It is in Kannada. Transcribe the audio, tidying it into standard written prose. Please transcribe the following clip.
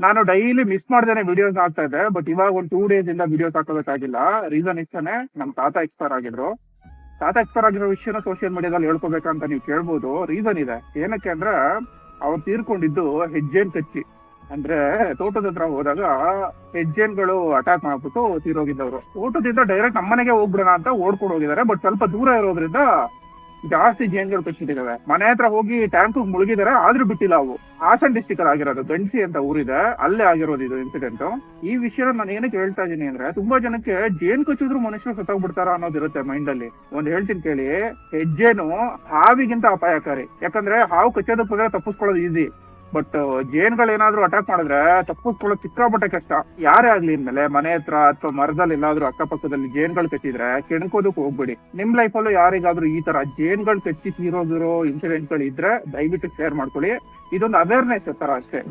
ನಾನು ಡೈಲಿ ಮಿಸ್ ಮಾಡ್ದೇನೆ ವಿಡಿಯೋಸ್ ಹಾಕ್ತಾ ಇದ್ದೆ. ಬಟ್ ಇವಾಗ ಒಂದು 2 ಡೇಸ್ ಇಂದ ವಿಡಿಯೋಸ್ ಹಾಕೋಬೇಕಾಗಿಲ್ಲ. ರೀಸನ್ ಇಷ್ಟನೇ, ನಮ್ ತಾತ ಎಕ್ಸ್ಪೈರ್ ಆಗಿದ್ರು. ತಾತ ಎಕ್ಸ್ಪೈರ್ ಆಗಿರೋ ವಿಷಯನ ಸೋಷಿಯಲ್ ಮೀಡಿಯಾದಲ್ಲಿ ಹೇಳ್ಕೋಬೇಕಂತ ನೀವು ಕೇಳ್ಬೋದು. ರೀಸನ್ ಇದೆ. ಏನಕ್ಕೆ ಅಂದ್ರೆ ಅವ್ರು ತೀರ್ಕೊಂಡಿದ್ದು ಹೆಜ್ಜೆನ್ ಕಚ್ಚಿ. ಅಂದ್ರೆ ತೋಟದ ಹತ್ರ ಹೋದಾಗ ಹೆಜ್ಜೆನ್ಗಳು ಅಟ್ಯಾಕ್ ಮಾಡ್ಬಿಟ್ಟು ತೀರೋಗಿದ್ದವ್ರು. ತೋಟದಿಂದ ಡೈರೆಕ್ಟ್ ನಮ್ಮನೆಗೆ ಹೋಗ್ಬಿಡೋಣ ಅಂತ ಓಡ್ಕೊಂಡು ಹೋಗಿದ್ದಾರೆ. ಬಟ್ ಸ್ವಲ್ಪ ದೂರ ಇರೋದ್ರಿಂದ ಜಾಸ್ತಿ ಜೇನ್ಗಳು ಕಚ್ಚಿಟ್ಟಿದಾವೆ. ಮನೆ ಹತ್ರ ಹೋಗಿ ಟ್ಯಾಂಕ್ ಮುಳುಗಿದಾರೆ, ಆದ್ರೂ ಬಿಟ್ಟಿಲ್ಲ ಅವು. ಹಾಸನ್ ಡಿಸ್ಟಿಕ್ ಅಲ್ಲಿ ಆಗಿರೋದು, ಗಂಡ್ಸಿ ಅಂತ ಊರಿದೆ, ಅಲ್ಲೇ ಆಗಿರೋದು ಇದು ಇನ್ಸಿಡೆಂಟ್. ಈ ವಿಷಯ ನಾನು ಏನಕ್ಕೆ ಹೇಳ್ತಾ ಇದೀನಿ ಅಂದ್ರೆ, ತುಂಬಾ ಜನಕ್ಕೆ ಜೇನ್ ಕಚ್ಚಿದ್ರು ಮನುಷ್ಯರು ಸತ್ತೋಗ್ಬಿಡ್ತಾರ ಅನ್ನೋದಿರುತ್ತೆ ಮೈಂಡ್ ಅಲ್ಲಿ. ಒಂದ್ ಹೇಳ್ತೀನಿ ಕೇಳಿ, ಹೆಜ್ಜೆನು ಹಾವಿಗಿಂತ ಅಪಾಯಕಾರಿ. ಯಾಕಂದ್ರೆ ಹಾವು ಕಚ್ಚೋದಕ್ಕೆ ಹೋದ್ರೆ ತಪ್ಪಿಸ್ಕೊಳ್ಳೋದು ಈಸಿ. ಬಟ್ ಜೇನ್ಗಳೇನಾದ್ರೂ ಅಟ್ಯಾಕ್ ಮಾಡಿದ್ರೆ ತಪ್ಪಿಸ್ಕೊಳ್ಳೋದು ಸಿಕ್ಕಾಪಟ್ಟೆ ಕಷ್ಟ. ಯಾರೇ ಆಗ್ಲಿ, ಇನ್ಮೇಲೆ ಮನೆ ಹತ್ರ ಅಥವಾ ಮರದಲ್ಲಿ ಎಲ್ಲಾದ್ರೂ ಅಕ್ಕಪಕ್ಕದಲ್ಲಿ ಜೇನ್ಗಳು ಕಚ್ಚಿದ್ರೆ ಕೆಣ್ಕೋದಕ್ ಹೋಗ್ಬೇಡಿ. ನಿಮ್ ಲೈಫಲ್ಲೂ ಯಾರಿಗಾದ್ರೂ ಈ ತರ ಜೇನ್ಗಳು ಕಚ್ಚಿ ತೀರೋಗಿರೋ ಇನ್ಸಿಡೆಂಟ್ ಗಳು ಇದ್ರೆ ದಯವಿಟ್ಟು ಶೇರ್ ಮಾಡ್ಕೊಳ್ಳಿ. ಇದೊಂದು ಅವೇರ್ನೆಸ್ ತರ ಅಷ್ಟೇ.